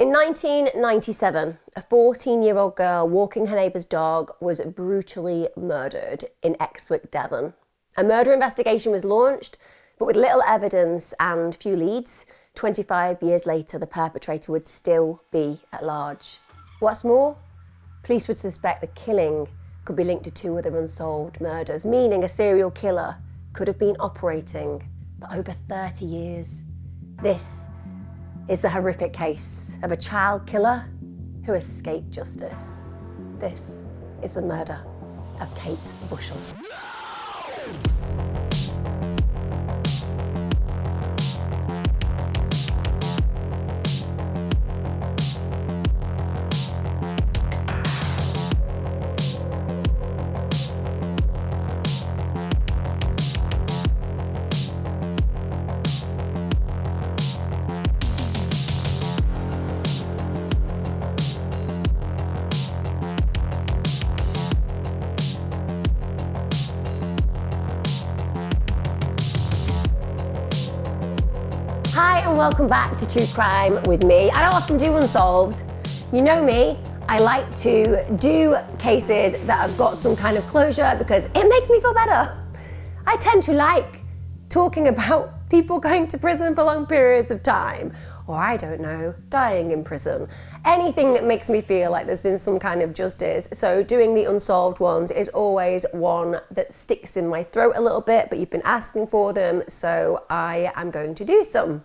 In 1997, a 14-year-old girl walking her neighbour's dog was brutally murdered in Exwick, Devon. A murder investigation was launched, but with little evidence and few leads, 25 years later, the perpetrator would still be at large. What's more, police would suspect the killing could be linked to 2 other unsolved murders, meaning a serial killer could have been operating for over 30 years. This is the horrific case of a child killer who escaped justice. This is the murder of Kate Bushell. Hi and welcome back to True Crime with me. I don't often do Unsolved. You know me, I like to do cases that have got some kind of closure because it makes me feel better. I tend to like talking about people going to prison for long periods of time, or I don't know, dying in prison. Anything that makes me feel like there's been some kind of justice. So doing the unsolved ones is always one that sticks in my throat a little bit, but you've been asking for them, so I am going to do some.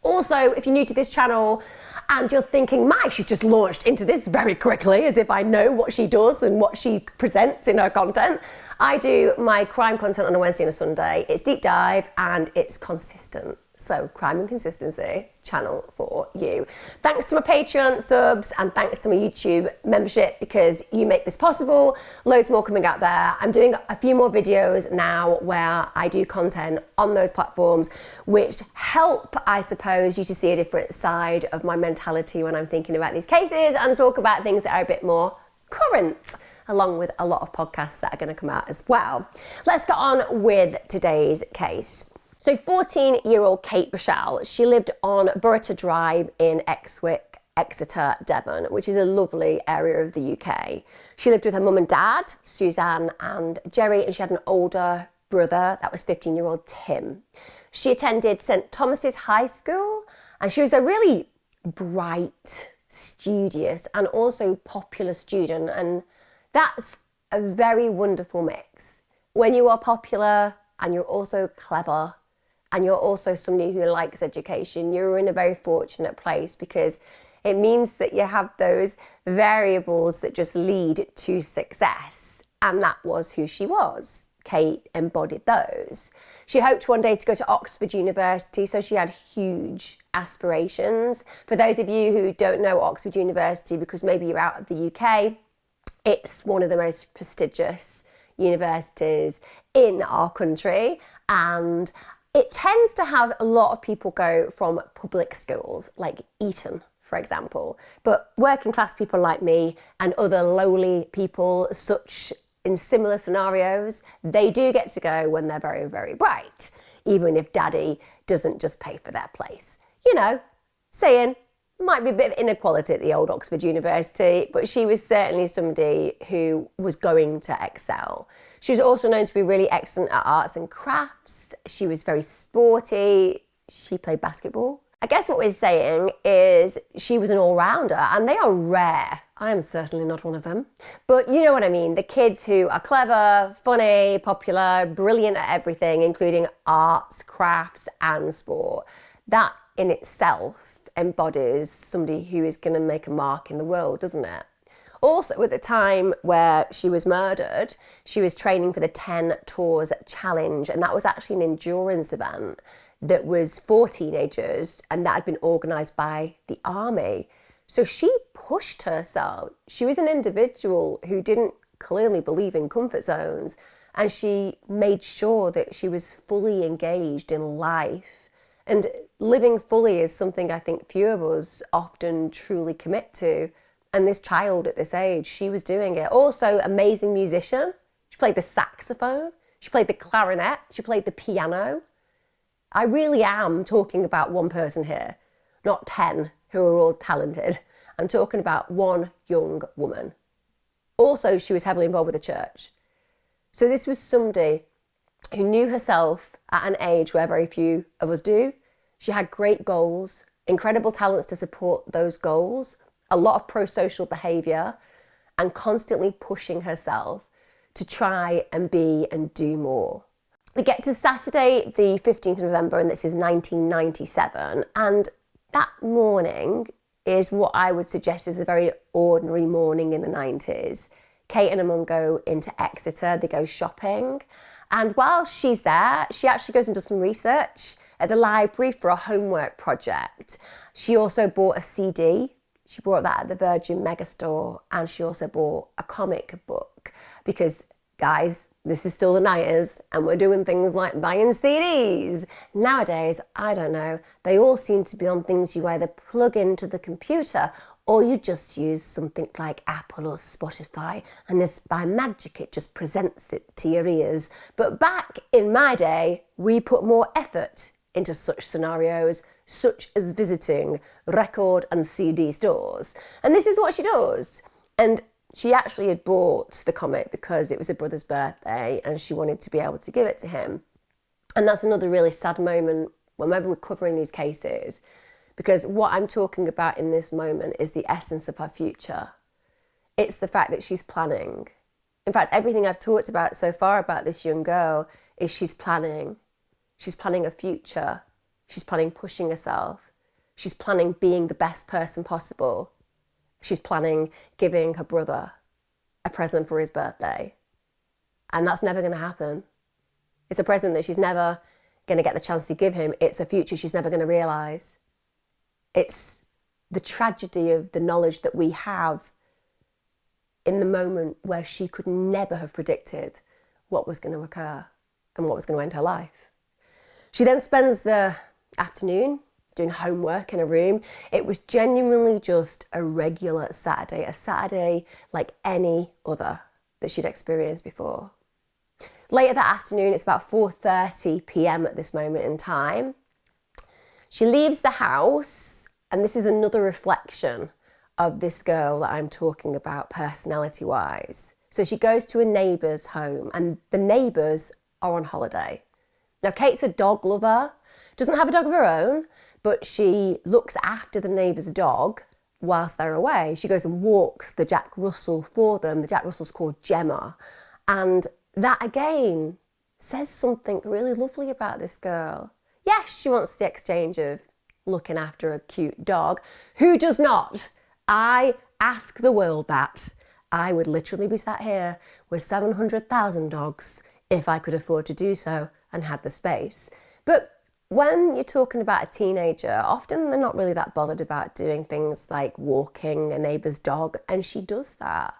Also, if you're new to this channel and you're thinking, my, she's just launched into this very quickly, as if I know what she does and what she presents in her content. I do my crime content on a Wednesday and a Sunday. It's deep dive and it's consistent. So crime and consistency channel for you. Thanks to my Patreon subs and thanks to my YouTube membership because you make this possible. Loads more coming out there. I'm doing a few more videos now where I do content on those platforms which help, I suppose, you to see a different side of my mentality when I'm thinking about these cases and talk about things that are a bit more current, along with a lot of podcasts that are going to come out as well. Let's get on with today's case. So 14-year-old Kate Bushell, she lived on Burrata Drive in Exwick, Exeter, Devon, which is a lovely area of the UK. She lived with her mum and dad, Suzanne and Jerry, and she had an older brother, that was 15-year-old Tim. She attended St Thomas's High School, and she was a really bright, studious, and also popular student, and that's a very wonderful mix. When you are popular and you're also clever, and you're also somebody who likes education, you're in a very fortunate place because it means that you have those variables that just lead to success. And that was who she was. Kate embodied those. She hoped one day to go to Oxford University, so she had huge aspirations. For those of you who don't know Oxford University, because maybe you're out of the UK, it's one of the most prestigious universities in our country, and it tends to have a lot of people go from public schools like Eton, for example, but working class people like me and other lowly people such in similar scenarios, they do get to go when they're very, very bright, even if daddy doesn't just pay for their place. You know, saying might be a bit of inequality at the old Oxford University, but she was certainly somebody who was going to excel. She was also known to be really excellent at arts and crafts. She was very sporty. She played basketball. I guess what we're saying is she was an all-rounder, and they are rare. I am certainly not one of them. But you know what I mean, the kids who are clever, funny, popular, brilliant at everything, including arts, crafts, and sport. That in itself embodies somebody who is going to make a mark in the world, doesn't it? Also, at the time where she was murdered, she was training for the 10 Tours Challenge, and that was actually an endurance event that was for teenagers, and that had been organised by the army. So she pushed herself. She was an individual who didn't clearly believe in comfort zones, and she made sure that she was fully engaged in life. And living fully is something I think few of us often truly commit to. And this child at this age, she was doing it. Also, amazing musician. She played the saxophone. She played the clarinet. She played the piano. I really am talking about one person here, not 10 who are all talented. I'm talking about one young woman. Also, she was heavily involved with the church. So this was somebody who knew herself at an age where very few of us do. She had great goals, incredible talents to support those goals, a lot of pro-social behaviour, and constantly pushing herself to try and be and do more. We get to Saturday, the 15th of November, and this is 1997. And that morning is what I would suggest is a very ordinary morning in the 90s. Kate and her mum go into Exeter, they go shopping. And while she's there, she actually goes and does some research at the library for a homework project. She also bought a CD. She bought that at the Virgin Megastore, and she also bought a comic book because, guys, this is still the 90s and we're doing things like buying CDs. Nowadays, I don't know, they all seem to be on things you either plug into the computer or you just use something like Apple or Spotify, and this by magic it just presents it to your ears. But back in my day, we put more effort into such scenarios, such as visiting record and CD stores. And this is what she does. And she actually had bought the comic because it was her brother's birthday and she wanted to be able to give it to him. And that's another really sad moment whenever we're covering these cases, because what I'm talking about in this moment is the essence of her future. It's the fact that she's planning. In fact, everything I've talked about so far about this young girl is she's planning. She's planning a future. She's planning pushing herself. She's planning being the best person possible. She's planning giving her brother a present for his birthday. And that's never going to happen. It's a present that she's never going to get the chance to give him. It's a future she's never going to realise. It's the tragedy of the knowledge that we have in the moment where she could never have predicted what was going to occur and what was going to end her life. She then spends the afternoon doing homework in a room. It was genuinely just a regular Saturday, a Saturday like any other that she'd experienced before. Later that afternoon, it's about 4:30 p.m. at this moment in time. She leaves the house, and this is another reflection of this girl that I'm talking about personality-wise. So she goes to a neighbour's home, and the neighbours are on holiday. Now, Kate's a dog lover, doesn't have a dog of her own, but she looks after the neighbour's dog whilst they're away. She goes and walks the Jack Russell for them. The Jack Russell's called Gemma. And that, again, says something really lovely about this girl. Yes, she wants the exchange of looking after a cute dog. Who does not? I ask the world that. I would literally be sat here with 700,000 dogs if I could afford to do so and had the space. But when you're talking about a teenager, often they're not really that bothered about doing things like walking a neighbour's dog, and she does that.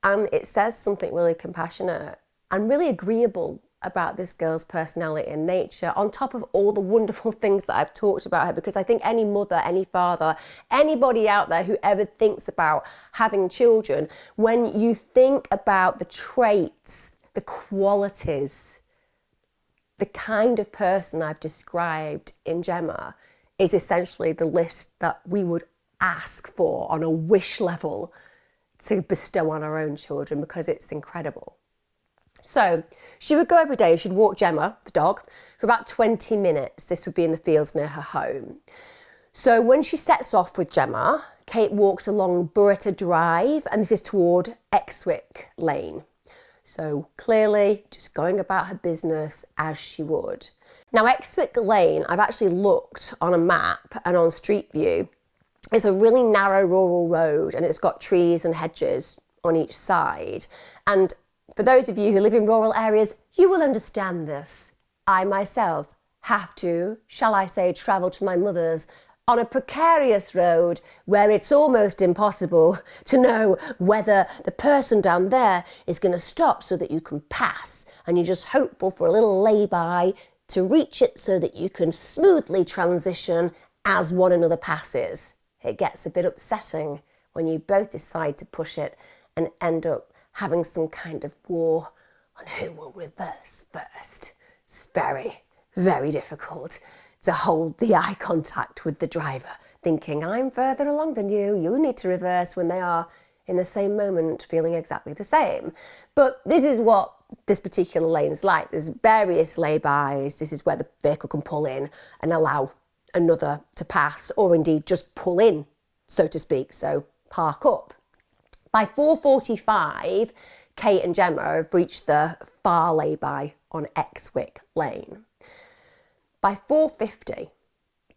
And it says something really compassionate and really agreeable about this girl's personality and nature, on top of all the wonderful things that I've talked about her, because I think any mother, any father, anybody out there who ever thinks about having children, when you think about the traits, the qualities, the kind of person I've described in Gemma is essentially the list that we would ask for on a wish level to bestow on our own children, because it's incredible. So she would go every day, she'd walk Gemma, the dog, for about 20 minutes. This would be in the fields near her home. So when she sets off with Gemma, Kate walks along Burrata Drive, and this is toward Exwick Lane. So clearly just going about her business as she would. Now, Exwick Lane, I've actually looked on a map and on Street View. It's a really narrow rural road, and it's got trees and hedges on each side. And for those of you who live in rural areas, you will understand this. I myself have to, shall I say, travel to my mother's on a precarious road where it's almost impossible to know whether the person down there is going to stop so that you can pass, and you're just hopeful for a little lay-by to reach it so that you can smoothly transition as one another passes. It gets a bit upsetting when you both decide to push it and end up having some kind of war on who will reverse first. It's very, very difficult to hold the eye contact with the driver thinking, I'm further along than you need to reverse, when they are in the same moment feeling exactly the same. But this is what this particular lane is like. There's various lay-bys. This is where the vehicle can pull in and allow another to pass, or indeed just pull in, so to speak, so park up. By 4:45, Kate and Gemma have reached the far lay-by on Exwick Lane. By 4:50,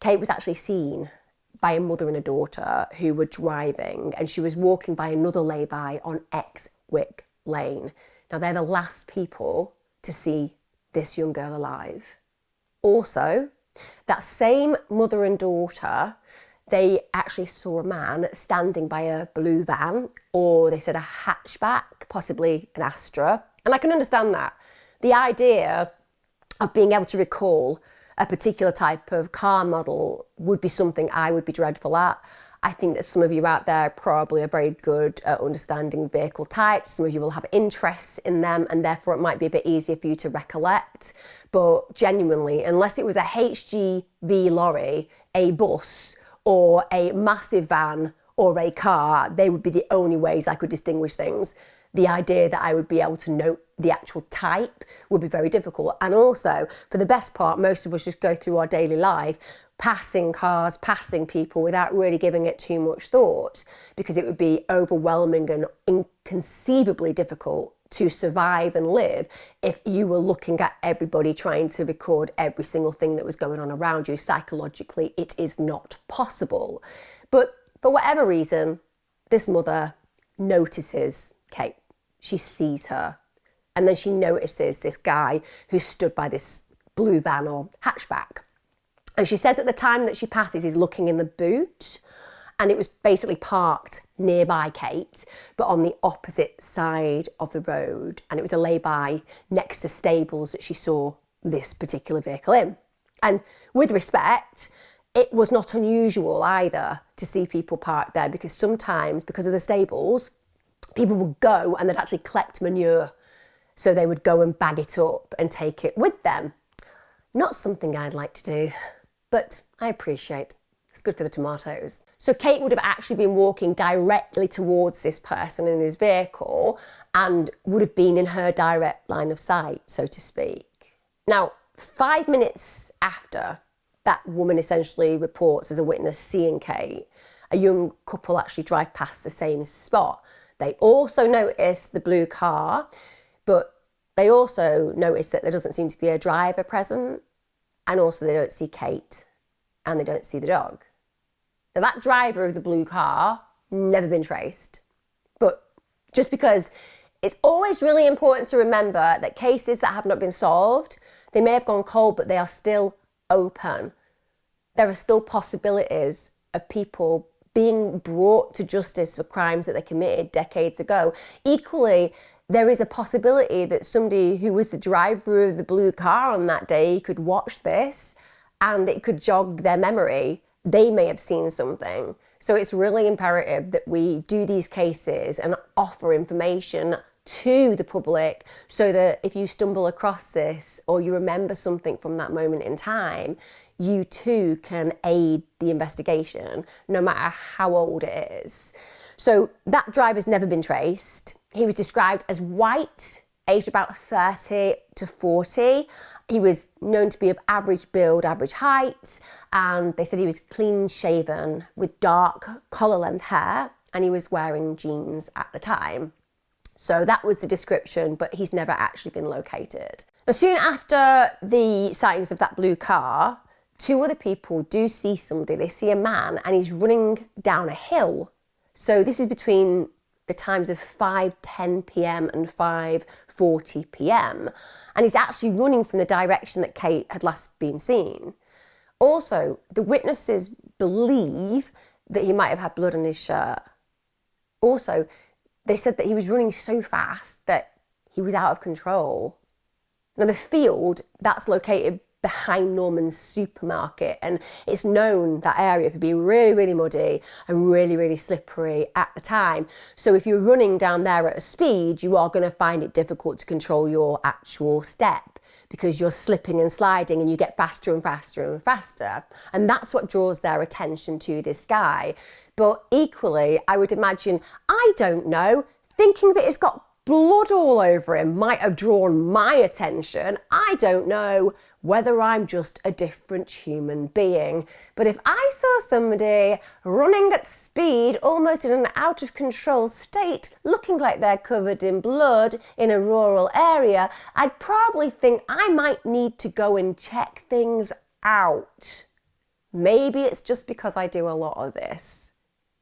Kate was actually seen by a mother and a daughter who were driving, and she was walking by another lay-by on Exwick Lane. Now, they're the last people to see this young girl alive. Also, that same mother and daughter, they actually saw a man standing by a blue van, or they said a hatchback, possibly an Astra. And I can understand that. The idea of being able to recall a particular type of car model would be something I would be dreadful at. I think that some of you out there probably are very good at understanding vehicle types. Some of you will have interests in them, and therefore it might be a bit easier for you to recollect. But genuinely, unless it was a HGV lorry, a bus, or a massive van, or a car, they would be the only ways I could distinguish things. The idea that I would be able to note the actual type would be very difficult. And also, for the best part, most of us just go through our daily life, passing cars, passing people without really giving it too much thought, because it would be overwhelming and inconceivably difficult to survive and live if you were looking at everybody trying to record every single thing that was going on around you. Psychologically, it is not possible. But for whatever reason, this mother notices Kate. She sees her. And then she notices this guy who stood by this blue van or hatchback. And she says at the time that she passes, he's looking in the boot, and it was basically parked nearby Kate, but on the opposite side of the road. And it was a lay-by next to stables that she saw this particular vehicle in. And with respect, it was not unusual either to see people parked there, because sometimes, because of the stables, people would go and they'd actually collect manure. So they would go and bag it up and take it with them. Not something I'd like to do, but I appreciate. It's good for the tomatoes. So Kate would have actually been walking directly towards this person in his vehicle and would have been in her direct line of sight, so to speak. Now, 5 minutes after that woman essentially reports as a witness seeing Kate, a young couple actually drive past the same spot. They also notice the blue car, but they also notice that there doesn't seem to be a driver present, and also they don't see Kate, and they don't see the dog. Now, that driver of the blue car, never been traced. But just because it's always really important to remember that cases that have not been solved, they may have gone cold, but they are still open. There are still possibilities of people being brought to justice for crimes that they committed decades ago. Equally, there is a possibility that somebody who was the driver of the blue car on that day could watch this and it could jog their memory. They may have seen something. So it's really imperative that we do these cases and offer information to the public, so that if you stumble across this or you remember something from that moment in time, you too can aid the investigation, no matter how old it is. So that driver's never been traced. He was described as white, aged about 30 to 40. He was known to be of average build, average height, and they said he was clean shaven with dark collar length hair, and he was wearing jeans at the time. So that was the description, but he's never actually been located. Now, soon after the sightings of that blue car, two other people do see somebody. They see a man and he's running down a hill. So this is between the times of 5:10 p.m. and 5:40 p.m. And he's actually running from the direction that Kate had last been seen. Also, the witnesses believe that he might have had blood on his shirt. Also, they said that he was running so fast that he was out of control. Now, the field, that's located behind Norman's supermarket, and it's known, that area, for being really, really muddy and really, really slippery at the time. So if you're running down there at a speed, you are going to find it difficult to control your actual step. because you're slipping and sliding and you get faster and faster and faster. And that's what draws their attention to this guy. But equally, I would imagine, I don't know, thinking that it's got blood all over him might have drawn my attention. I don't know whether I'm just a different human being. But if I saw somebody running at speed, almost in an out of control state, looking like they're covered in blood in a rural area, I'd probably think I might need to go and check things out. Maybe it's just because I do a lot of this,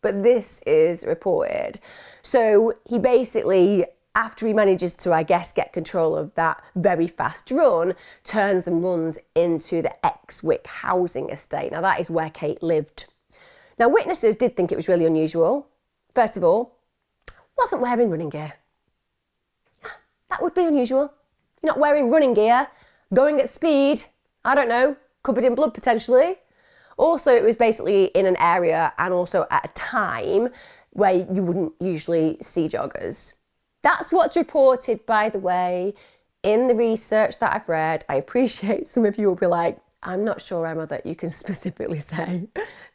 but this is reported. So he basically, after he manages to, I guess, get control of that very fast run, turns and runs into the Exwick housing estate. Now, that is where Kate lived. Now, witnesses did think it was really unusual. First of all, wasn't wearing running gear. That would be unusual. You're not wearing running gear, going at speed, I don't know, covered in blood potentially. Also, it was basically in an area and also at a time where you wouldn't usually see joggers. That's what's reported, by the way, in the research that I've read. I appreciate some of you will be like, I'm not sure, Emma, that you can specifically say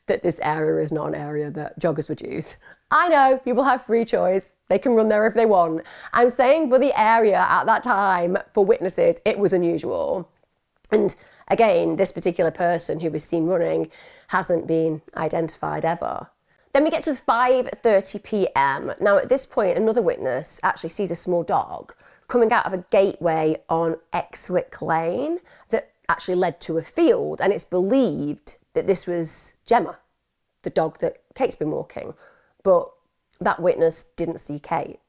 that this area is not an area that joggers would use. I know, people have free choice. They can run there if they want. I'm saying for the area at that time, for witnesses, it was unusual. And again, this particular person who was seen running hasn't been identified ever. Then we get to 5:30 p.m. Now, at this point, another witness actually sees a small dog coming out of a gateway on Exwick Lane that actually led to a field. And it's believed that this was Gemma, the dog that Kate's been walking. But that witness didn't see Kate.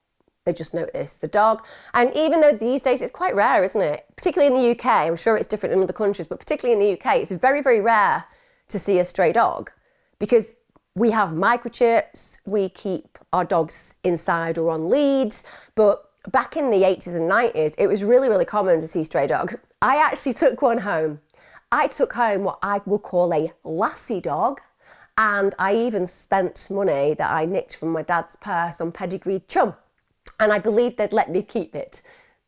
They just noticed the dog. And even though these days it's quite rare, isn't it? Particularly in the UK, I'm sure it's different in other countries, but particularly in the UK, it's very, very rare to see a stray dog because we have microchips, we keep our dogs inside or on leads, but back in the 80s and 90s, it was really, really common to see stray dogs. I actually took one home. I took home what I will call a lassie dog, and I even spent money that I nicked from my dad's purse on pedigreed chum, and I believed they'd let me keep it.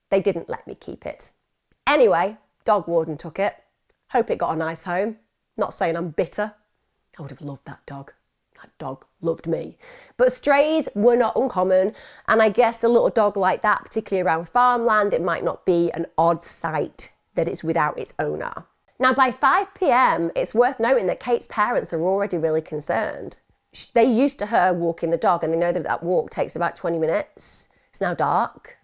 They didn't let me keep it. Anyway, dog warden took it. Hope it got a nice home. Not saying I'm bitter. I would have loved that dog. That dog loved me. But strays were not uncommon, and I guess a little dog like that, particularly around farmland, it might not be an odd sight that it's without its owner. Now, by 5 p.m, it's worth noting that Kate's parents are already really concerned. They're used to her walking the dog, and they know that that walk takes about 20 minutes. It's now dark,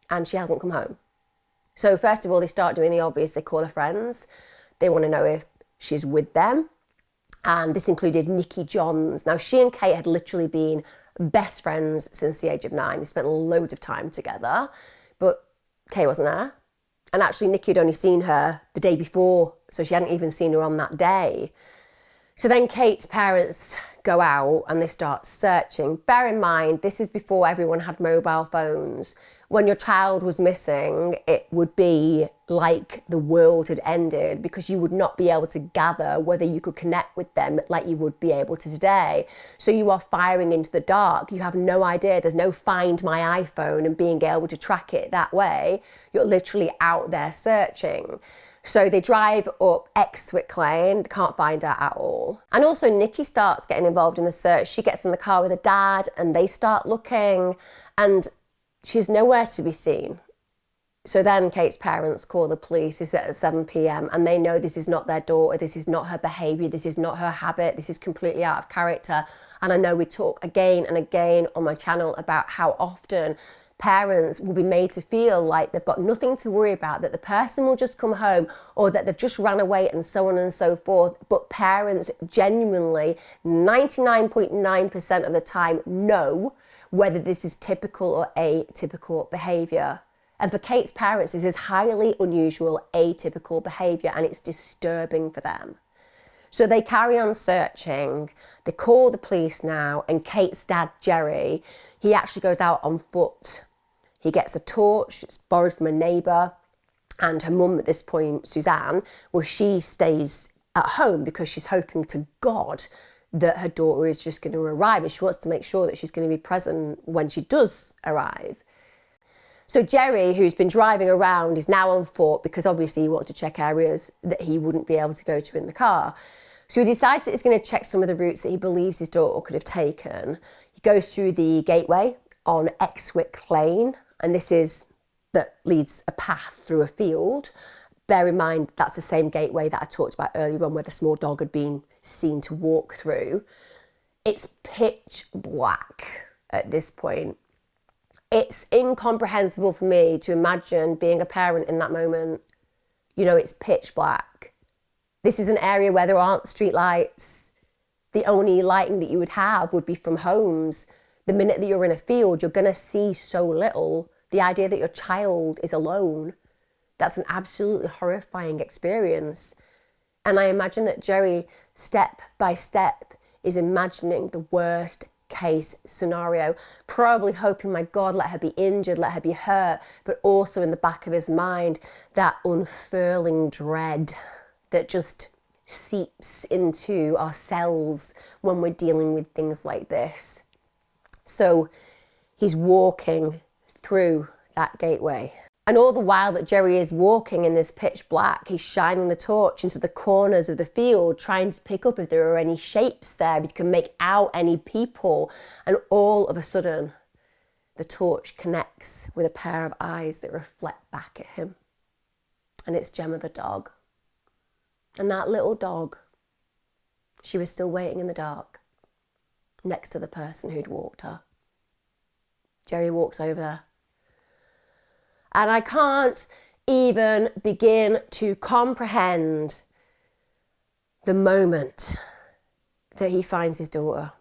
and she hasn't come home. So first of all, they start doing the obvious. They call her friends. They want to know if she's with them. And this included Nikki Johns. Now, she and Kate had literally been best friends since the age of 9. They spent loads of time together, but Kate wasn't there. And actually, Nikki had only seen her the day before, so she hadn't even seen her on that day. So then Kate's parents go out and they start searching. Bear in mind, this is before everyone had mobile phones. When your child was missing, it would be like the world had ended because you would not be able to gather whether you could connect with them like you would be able to today. So you are firing into the dark. You have no idea. There's no Find My iPhone and being able to track it that way. You're literally out there searching. So they drive up Exwick Lane, they can't find her at all. And also Nikki starts getting involved in the search. She gets in the car with her dad and they start looking, and she's nowhere to be seen. So then Kate's parents call the police. It's at 7 p.m. and they know this is not their daughter, this is not her behaviour, this is not her habit, this is completely out of character. And I know we talk again and again on my channel about how often parents will be made to feel like they've got nothing to worry about, that the person will just come home or that they've just ran away and so on and so forth. But parents genuinely, 99.9% of the time, know whether this is typical or atypical behaviour. And for Kate's parents, this is highly unusual, atypical behaviour, and it's disturbing for them. So they carry on searching. They call the police now, and Kate's dad, Jerry, he actually goes out on foot. He gets a torch, it's borrowed from a neighbour, and her mum at this point, Suzanne, well, she stays at home because she's hoping to God that her daughter is just going to arrive, and she wants to make sure that she's going to be present when she does arrive. So Jerry, who's been driving around, is now on foot because obviously he wants to check areas that he wouldn't be able to go to in the car. So he decides that he's going to check some of the routes that he believes his daughter could have taken. He goes through the gateway on Exwick Lane, and that leads a path through a field. Bear in mind, that's the same gateway that I talked about earlier on where the small dog had been seen to walk through. It's pitch black at this point. It's incomprehensible for me to imagine being a parent in that moment. You know, it's pitch black. This is an area where there aren't street lights. The only lighting that you would have would be from homes. The minute that you're in a field, you're going to see so little. The idea that your child is alone, that's an absolutely horrifying experience. And I imagine that Jerry, step by step, is imagining the worst case scenario, probably hoping, my God, let her be injured, let her be hurt, but also in the back of his mind, that unfurling dread that just seeps into our cells when we're dealing with things like this. So he's walking through that gateway. And all the while that Jerry is walking in this pitch black, he's shining the torch into the corners of the field, trying to pick up if there are any shapes there, if he can make out any people. And all of a sudden, the torch connects with a pair of eyes that reflect back at him. And it's Gemma the dog. And that little dog, she was still waiting in the dark, next to the person who'd walked her. Jerry walks over there. And I can't even begin to comprehend the moment that he finds his daughter.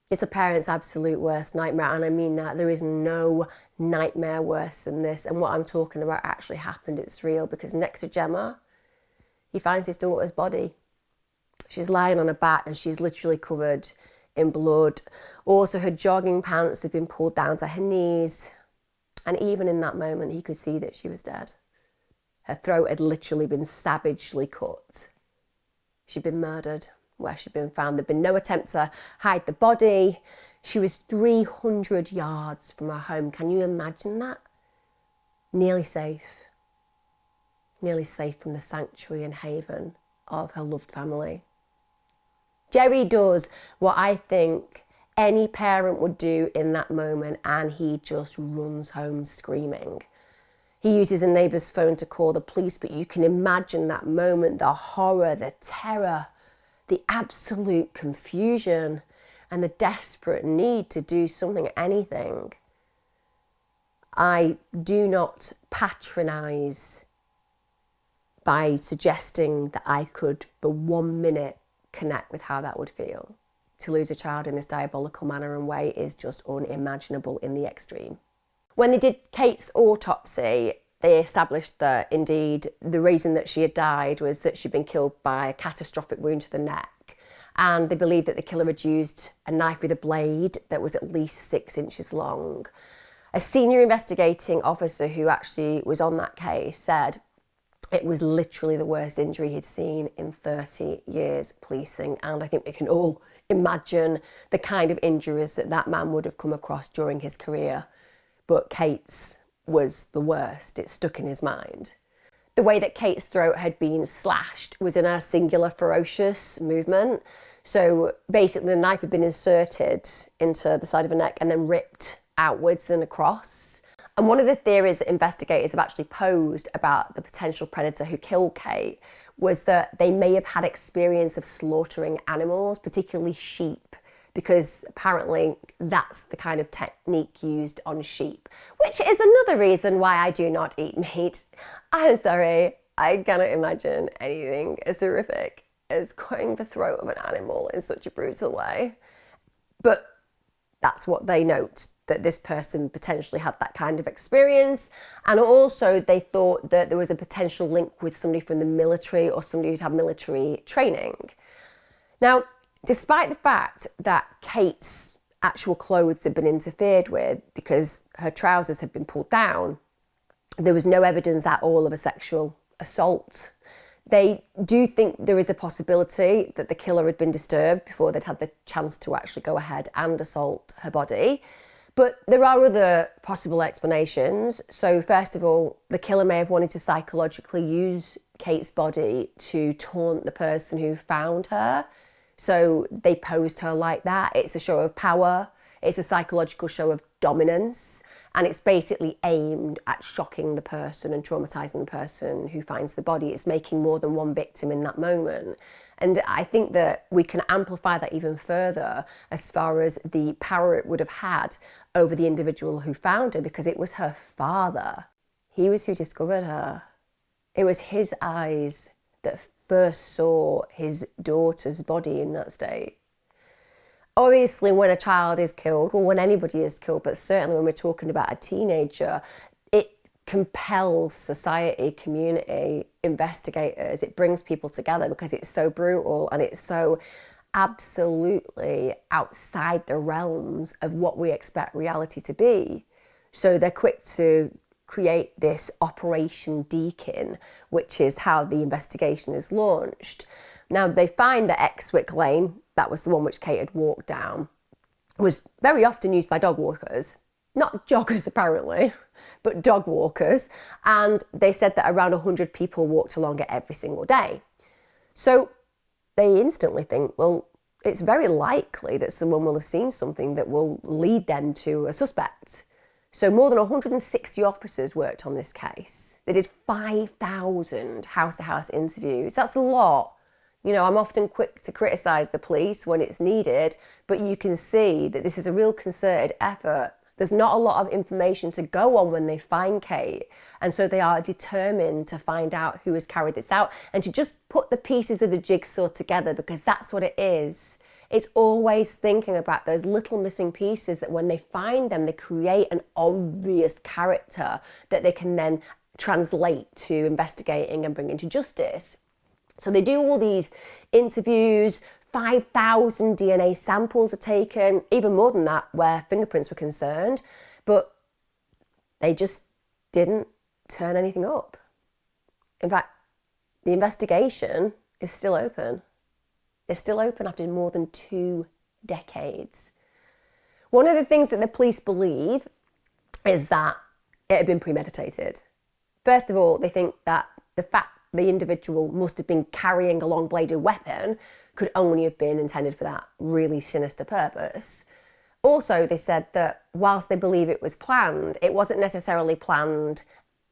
It's a parent's absolute worst nightmare, and I mean that. There is no nightmare worse than this. And what I'm talking about actually happened. It's real, because next to Gemma, he finds his daughter's body. She's lying on her back and she's literally covered in blood. Also, her jogging pants had been pulled down to her knees. And even in that moment, he could see that she was dead. Her throat had literally been savagely cut. She'd been murdered where she'd been found. There'd been no attempt to hide the body. She was 300 yards from her home. Can you imagine that? Nearly safe. Nearly safe from the sanctuary and haven of her loved family. Jerry does what I think any parent would do in that moment, and he just runs home screaming. He uses a neighbour's phone to call the police, but you can imagine that moment, the horror, the terror, the absolute confusion, and the desperate need to do something, anything. I do not patronise by suggesting that I could, for 1 minute, connect with how that would feel. To lose a child in this diabolical manner and way is just unimaginable in the extreme. When they did Kate's autopsy, they established that indeed the reason that she had died was that she'd been killed by a catastrophic wound to the neck. And they believed that the killer had used a knife with a blade that was at least 6 inches long. A senior investigating officer who actually was on that case said it was literally the worst injury he'd seen in 30 years policing. And I think we can all imagine the kind of injuries that that man would have come across during his career. But Kate's was the worst. It stuck in his mind. The way that Kate's throat had been slashed was in a singular ferocious movement. So basically the knife had been inserted into the side of her neck and then ripped outwards and across. And one of the theories that investigators have actually posed about the potential predator who killed Kate was that they may have had experience of slaughtering animals, particularly sheep, because apparently that's the kind of technique used on sheep, which is another reason why I do not eat meat. I'm sorry, I cannot imagine anything as horrific as cutting the throat of an animal in such a brutal way. But that's what they note, that this person potentially had that kind of experience. And also they thought that there was a potential link with somebody from the military or somebody who'd had military training. Now, despite the fact that Kate's actual clothes had been interfered with because her trousers had been pulled down, there was no evidence at all of a sexual assault. They do think there is a possibility that the killer had been disturbed before they'd had the chance to actually go ahead and assault her body. But there are other possible explanations. So first of all, the killer may have wanted to psychologically use Kate's body to taunt the person who found her. So they posed her like that. It's a show of power. It's a psychological show of dominance. And it's basically aimed at shocking the person and traumatizing the person who finds the body. It's making more than one victim in that moment. And I think that we can amplify that even further as far as the power it would have had over the individual who found her, because it was her father. He was who discovered her. It was his eyes that first saw his daughter's body in that state. Obviously, when a child is killed, or when anybody is killed, but certainly when we're talking about a teenager, it compels society, community, investigators. It brings people together because it's so brutal and it's so absolutely outside the realms of what we expect reality to be. So they're quick to create this Operation Deakin, which is how the investigation is launched. Now, they find that Exwick Lane, that was the one which Kate had walked down, was very often used by dog walkers. Not joggers, apparently, but dog walkers. And they said that around 100 people walked along it every single day. So they instantly think, well, it's very likely that someone will have seen something that will lead them to a suspect. So more than 160 officers worked on this case. They did 5,000 house-to-house interviews. That's a lot. You know, I'm often quick to criticise the police when it's needed, but you can see that this is a real concerted effort. There's not a lot of information to go on when they find Kate, and so they are determined to find out who has carried this out and to just put the pieces of the jigsaw together, because that's what it is. It's always thinking about those little missing pieces that when they find them, they create an obvious character that they can then translate to investigating and bringing to justice. So they do all these interviews, 5,000 DNA samples are taken, even more than that where fingerprints were concerned, but they just didn't turn anything up. In fact, the investigation is still open. It's still open after more than 2 decades. One of the things that the police believe is that it had been premeditated. First of all, they think that the fact the individual must have been carrying a long-bladed weapon could only have been intended for that really sinister purpose. Also, they said that whilst they believe it was planned, it wasn't necessarily planned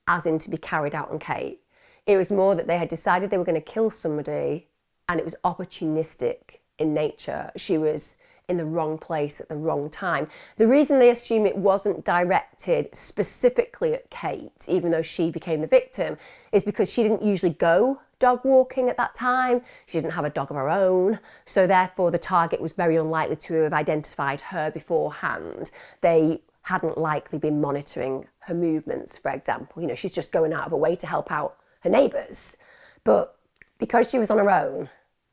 as in to be carried out on Kate. It was more that they had decided they were going to kill somebody and it was opportunistic in nature. She was in the wrong place at the wrong time. The reason they assume it wasn't directed specifically at Kate, even though she became the victim, is because she didn't usually go dog walking at that time. She didn't have a dog of her own. So therefore the target was very unlikely to have identified her beforehand. They hadn't likely been monitoring her movements, for example. You know, she's just going out of her way to help out her neighbours. But because she was on her own,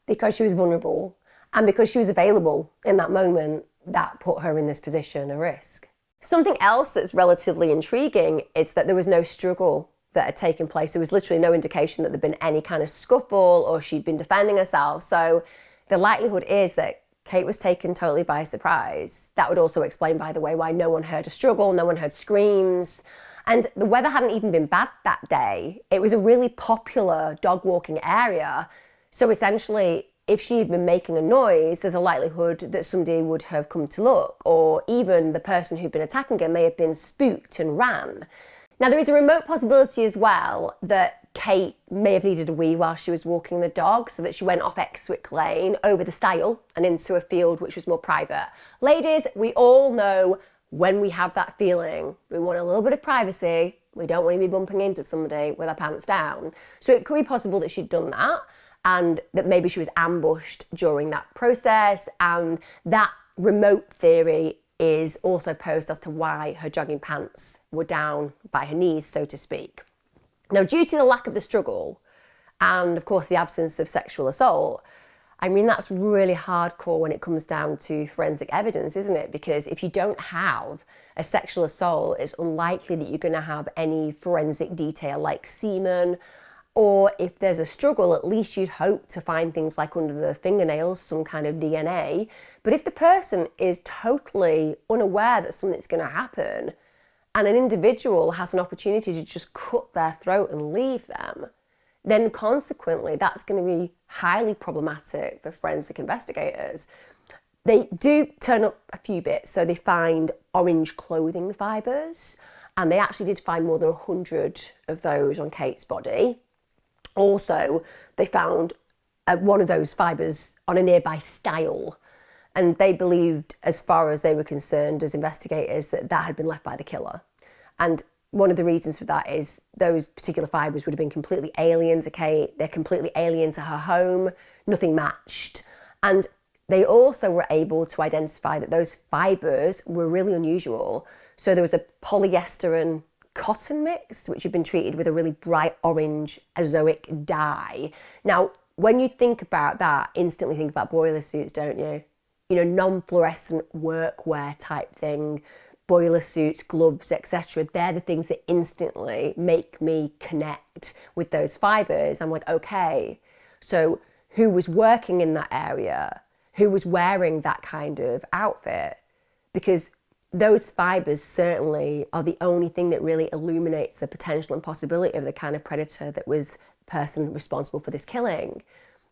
because she was vulnerable, and because she was available in that moment, that put her in this position of risk. Something else that's relatively intriguing is that there was no struggle that had taken place. There was literally no indication that there'd been any kind of scuffle or she'd been defending herself. So the likelihood is that Kate was taken totally by surprise. That would also explain, by the way, why no one heard a struggle, no one heard screams. And the weather hadn't even been bad that day. It was a really popular dog walking area. So essentially, if she had been making a noise, there's a likelihood that somebody would have come to look, or even the person who'd been attacking her may have been spooked and ran. Now, there is a remote possibility as well that Kate may have needed a wee while she was walking the dog, so that she went off Exwick Lane over the stile and into a field which was more private. Ladies, we all know when we have that feeling, we want a little bit of privacy. We don't want to be bumping into somebody with our pants down. So it could be possible that she'd done that, and that maybe she was ambushed during that process, and that remote theory is also posed as to why her jogging pants were down by her knees, so to speak. Now, due to the lack of the struggle, and of course the absence of sexual assault, I mean, that's really hardcore when it comes down to forensic evidence, isn't it? Because if you don't have a sexual assault, it's unlikely that you're going to have any forensic detail like semen, Or if there's a struggle, at least you'd hope to find things like under the fingernails, some kind of DNA. But if the person is totally unaware that something's going to happen and an individual has an opportunity to just cut their throat and leave them, then consequently that's going to be highly problematic for forensic investigators. They do turn up a few bits. So they find orange clothing fibres, and they actually did find more than 100 of those on Kate's body. Also, they found one of those fibres on a nearby stile, and they believed, as far as they were concerned as investigators, that that had been left by the killer. And one of the reasons for that is those particular fibres would have been completely alien to Kate. They're completely alien to her home. Nothing matched. And they also were able to identify that those fibres were really unusual. So there was a polyester and cotton mix, which had been treated with a really bright orange azoic dye. Now, when you think about that, instantly think about boiler suits, don't you? You know, non-fluorescent workwear type thing, boiler suits, gloves, etc. They're the things that instantly make me connect with those fibres. I'm like, okay, so who was working in that area? Who was wearing that kind of outfit? Because those fibres certainly are the only thing that really illuminates the potential and possibility of the kind of predator that was the person responsible for this killing.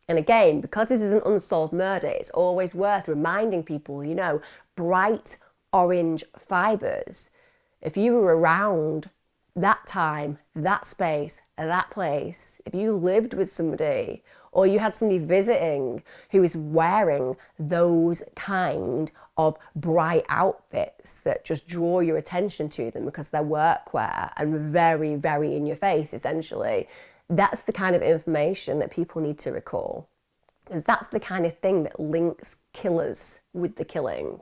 And again, because this is an unsolved murder, it's always worth reminding people, you know, bright orange fibres. If you were around that time, that space, that place, if you lived with somebody or you had somebody visiting who was wearing those kind of bright outfits that just draw your attention to them because they're workwear and very, very in your face, essentially, that's the kind of information that people need to recall. Because that's the kind of thing that links killers with the killing.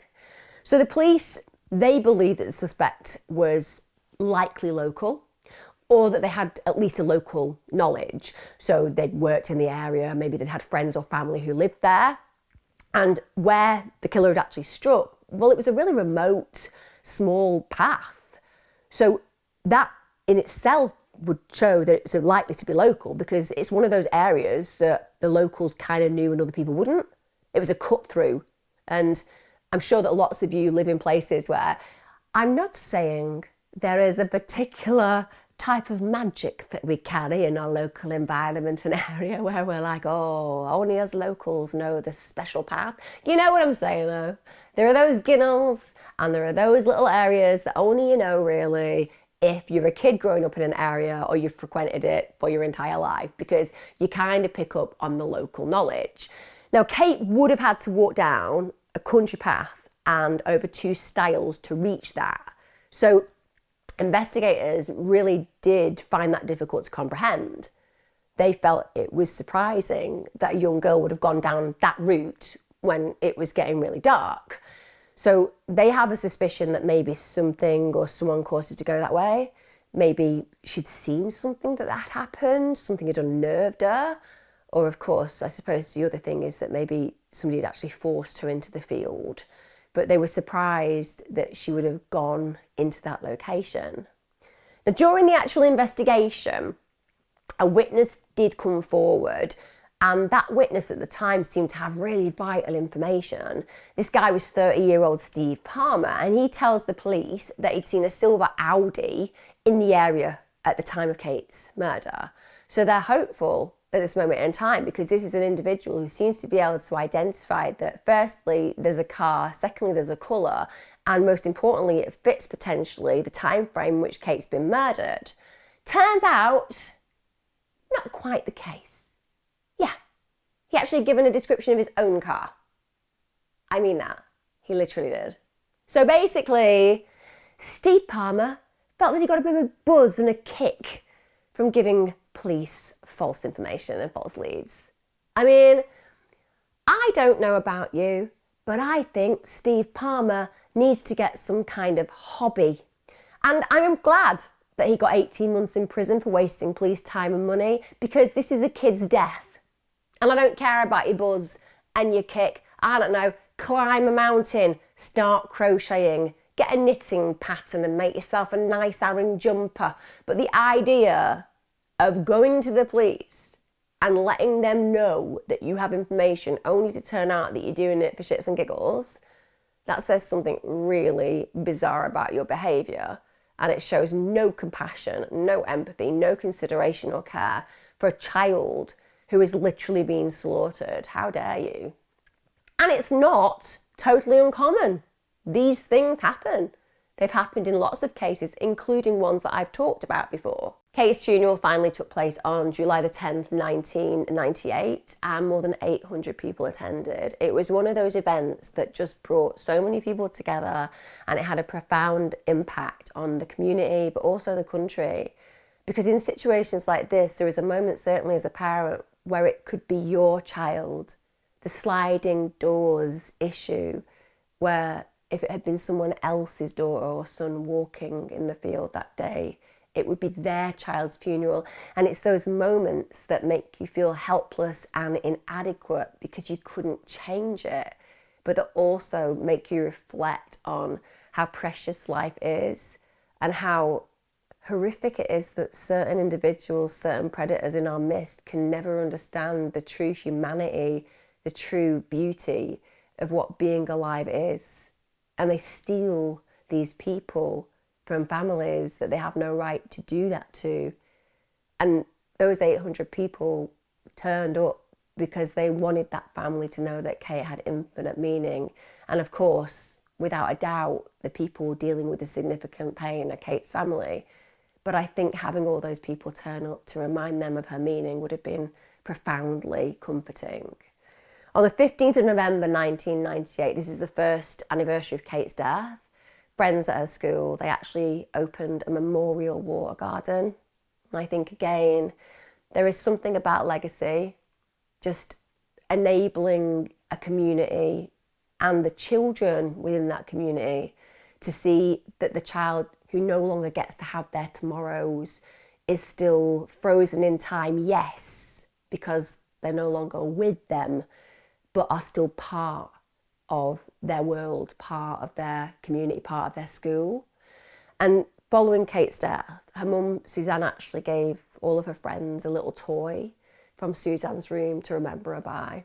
So the police, they believe that the suspect was likely local, or that they had at least a local knowledge. So they'd worked in the area, maybe they'd had friends or family who lived there. And where the killer had actually struck, well, it was a really remote, small path. So that in itself would show that it's likely to be local, because it's one of those areas that the locals kind of knew and other people wouldn't. It was a cut through. And I'm sure that lots of you live in places where, I'm not saying there is a particular type of magic that we carry in our local environment and area where we're like, oh, only us locals know this special path. You know what I'm saying though? There are those ginnels and there are those little areas that only you know really if you're a kid growing up in an area or you've frequented it for your entire life, because you kind of pick up on the local knowledge. Now, Kate would have had to walk down a country path and over 2 stiles to reach that. So investigators really did find that difficult to comprehend. They felt it was surprising that a young girl would have gone down that route when it was getting really dark. So they have a suspicion that maybe something or someone caused her to go that way. Maybe she'd seen something that had happened, something had unnerved her. Or of course, I suppose the other thing is that maybe somebody had actually forced her into the field. But they were surprised that she would have gone into that location. Now, during the actual investigation, a witness did come forward, and that witness at the time seemed to have really vital information. This guy was 30-year-old Steve Palmer, and he tells the police that he'd seen a silver Audi in the area at the time of Kate's murder. So they're hopeful at this moment in time, because this is an individual who seems to be able to identify that firstly there's a car, secondly there's a colour, and most importantly it fits potentially the time frame in which Kate's been murdered. Turns out, not quite the case. Yeah, he actually given a description of his own car. I mean that, he literally did. So basically, Steve Palmer felt that he got a bit of a buzz and a kick from giving police false information and false leads. I mean, I don't know about you, but I think Steve Palmer needs to get some kind of hobby. And I'm glad that he got 18 months in prison for wasting police time and money, because this is a kid's death. And I don't care about your buzz and your kick. I don't know, climb a mountain, start crocheting, get a knitting pattern and make yourself a nice Aran jumper. But the idea of going to the police and letting them know that you have information only to turn out that you're doing it for shits and giggles, that says something really bizarre about your behaviour. And it shows no compassion, no empathy, no consideration or care for a child who is literally being slaughtered. How dare you? And it's not totally uncommon. These things happen. They've happened in lots of cases, including ones that I've talked about before. Kate's funeral finally took place on July the 10th, 1998, and more than 800 people attended. It was one of those events that just brought so many people together, and it had a profound impact on the community, but also the country. Because in situations like this, there is a moment, certainly as a parent, where it could be your child. The sliding doors issue, where if it had been someone else's daughter or son walking in the field that day, it would be their child's funeral. And it's those moments that make you feel helpless and inadequate because you couldn't change it, but that also make you reflect on how precious life is and how horrific it is that certain individuals, certain predators in our midst can never understand the true humanity, the true beauty of what being alive is. And they steal these people from families that they have no right to do that to. And those 800 people turned up because they wanted that family to know that Kate had infinite meaning. And of course, without a doubt, the people dealing with the significant pain are Kate's family. But I think having all those people turn up to remind them of her meaning would have been profoundly comforting. On the 15th of November 1998, this is the first anniversary of Kate's death, friends at her school, they actually opened a memorial water garden. And I think, again, there is something about legacy, just enabling a community and the children within that community to see that the child who no longer gets to have their tomorrows is still frozen in time, yes, because they're no longer with them, but are still part of their world, part of their community, part of their school. And following Kate's death, her mum, Suzanne, actually gave all of her friends a little toy from Suzanne's room to remember her by,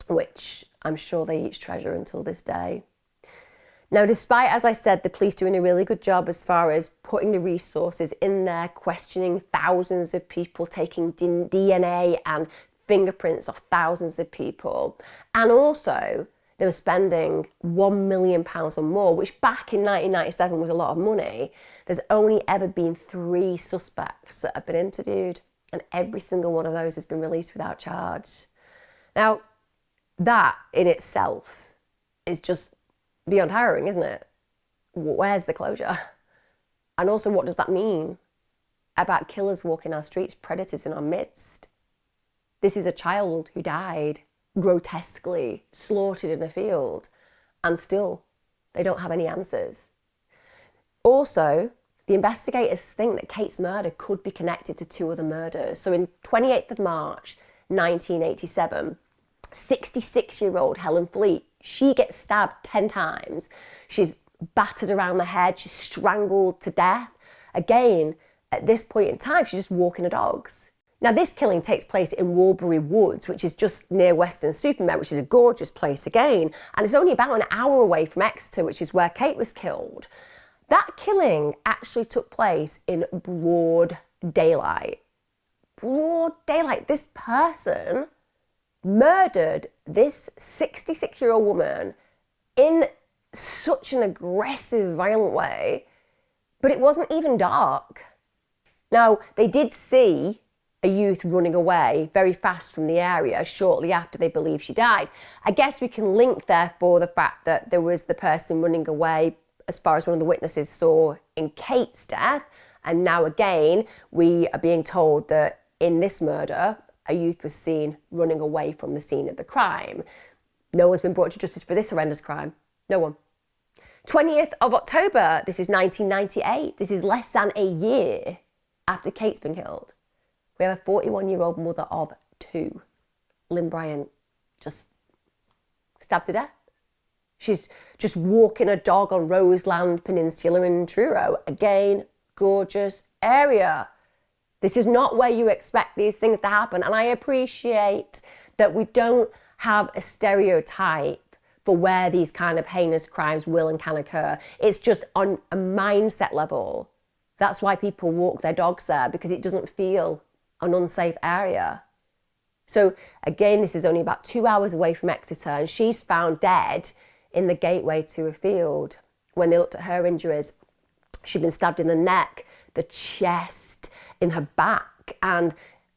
which I'm sure they each treasure until this day. Now, despite, as I said, the police doing a really good job as far as putting the resources in there, questioning thousands of people, taking DNA and fingerprints of thousands of people, and also they were spending £1 million or more, which back in 1997 was a lot of money. There's only ever been 3 suspects that have been interviewed, and every single one of those has been released without charge. Now, that in itself is just beyond harrowing, isn't it? Where's the closure? And also, what does that mean about killers walking our streets, predators in our midst? This is a child who died grotesquely, slaughtered in a field, and still they don't have any answers. Also, the investigators think that Kate's murder could be connected to 2 other murders. So in 28th of March 1987, 66-year-old Helen Fleet, she gets stabbed 10 times. She's battered around the head, she's strangled to death. Again, at this point in time, she's just walking her dogs. Now, this killing takes place in Walbury Woods, which is just near Weston-super-Mare, which is a gorgeous place again, and it's only about an hour away from Exeter, which is where Kate was killed. That killing actually took place in broad daylight. Broad daylight. This person murdered this 66-year-old woman in such an aggressive, violent way, but it wasn't even dark. Now, they did see a youth running away very fast from the area shortly after they believe she died. I guess we can link, therefore, the fact that there was the person running away as far as one of the witnesses saw in Kate's death. And now again, we are being told that in this murder, a youth was seen running away from the scene of the crime. No one's been brought to justice for this horrendous crime. No one. 20th of October, this is 1998. This is less than a year after Kate's been killed. We have a 41-year-old mother of 2, Lynn Bryant, just stabbed to death. She's just walking a dog on Roseland Peninsula in Truro. Again, gorgeous area. This is not where you expect these things to happen. And I appreciate that we don't have a stereotype for where these kind of heinous crimes will and can occur. It's just on a mindset level. That's why people walk their dogs there, because it doesn't feel an unsafe area. So again, this is only about 2 hours away from Exeter, and she's found dead in the gateway to a field. When they looked at her injuries, she'd been stabbed in the neck, the chest, in her back. And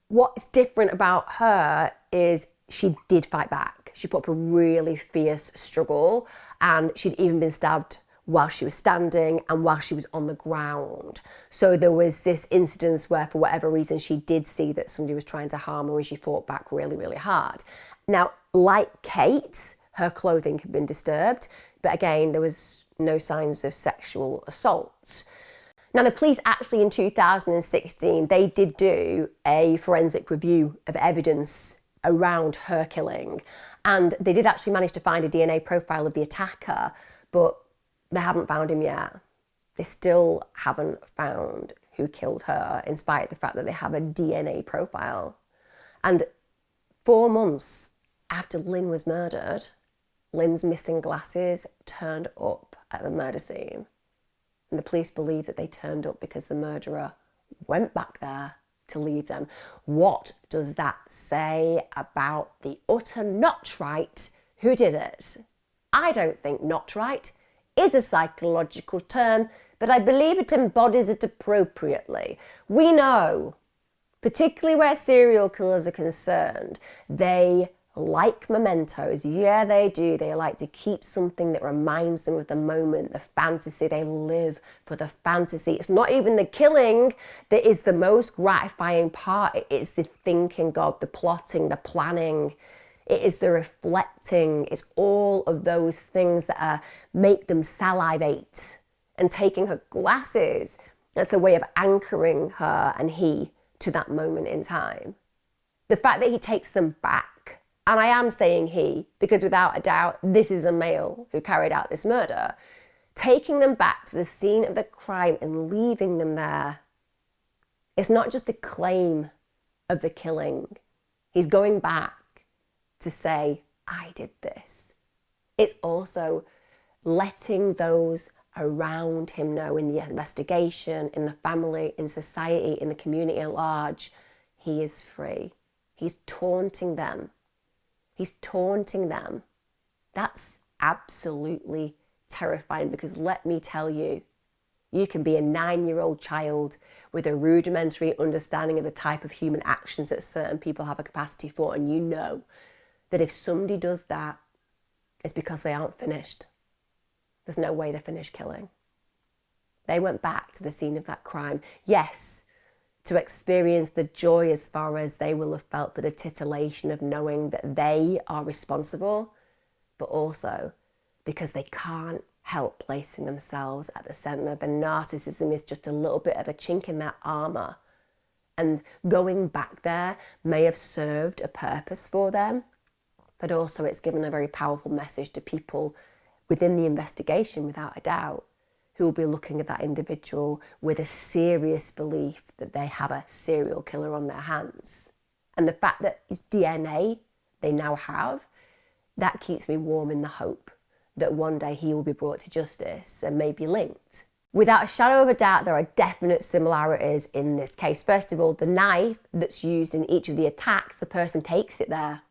what's different about her is she did fight back. She put up a really fierce struggle, and she'd even been stabbed while she was standing and while she was on the ground. So there was this incidence where, for whatever reason, she did see that somebody was trying to harm her and she fought back really, really hard. Now, like Kate, her clothing had been disturbed, but again, there was no signs of sexual assault. Now, the police actually in 2016, they did do a forensic review of evidence around her killing. And they did actually manage to find a DNA profile of the attacker, but they haven't found him yet. They still haven't found who killed her, in spite of the fact that they have a DNA profile. And 4 months after Lynn was murdered, Lynn's missing glasses turned up at the murder scene. And the police believe that they turned up because the murderer went back there to leave them. What does that say about the utter not right who did it? I don't think not right is a psychological term, but I believe it embodies it appropriately. We know, particularly where serial killers are concerned, they like mementos. Yeah, they do. They like to keep something that reminds them of the moment, the fantasy. They live for the fantasy. It's not even the killing that is the most gratifying part. It's the thinking of, the plotting, the planning. It is the reflecting. It's all of those things that make them salivate. And taking her glasses, that's the way of anchoring her and he to that moment in time. The fact that he takes them back, and I am saying he, because without a doubt, this is a male who carried out this murder, taking them back to the scene of the crime and leaving them there. It's not just a claim of the killing. He's going back to say, I did this. It's also letting those around him know, in the investigation, in the family, in society, in the community at large, he is free. He's taunting them. He's taunting them. That's absolutely terrifying, because let me tell you, you can be a 9-year-old child with a rudimentary understanding of the type of human actions that certain people have a capacity for, and you know that if somebody does that, it's because they aren't finished. There's no way they're finished killing. They went back to the scene of that crime. Yes, to experience the joy as far as they will have felt the titillation of knowing that they are responsible, but also because they can't help placing themselves at the center. The narcissism is just a little bit of a chink in their armor. And going back there may have served a purpose for them, but also it's given a very powerful message to people within the investigation, without a doubt, who will be looking at that individual with a serious belief that they have a serial killer on their hands. And the fact that his DNA they now have, that keeps me warm in the hope that one day he will be brought to justice and may be linked. Without a shadow of a doubt, there are definite similarities in this case. First of all, the knife that's used in each of the attacks, the person takes it there.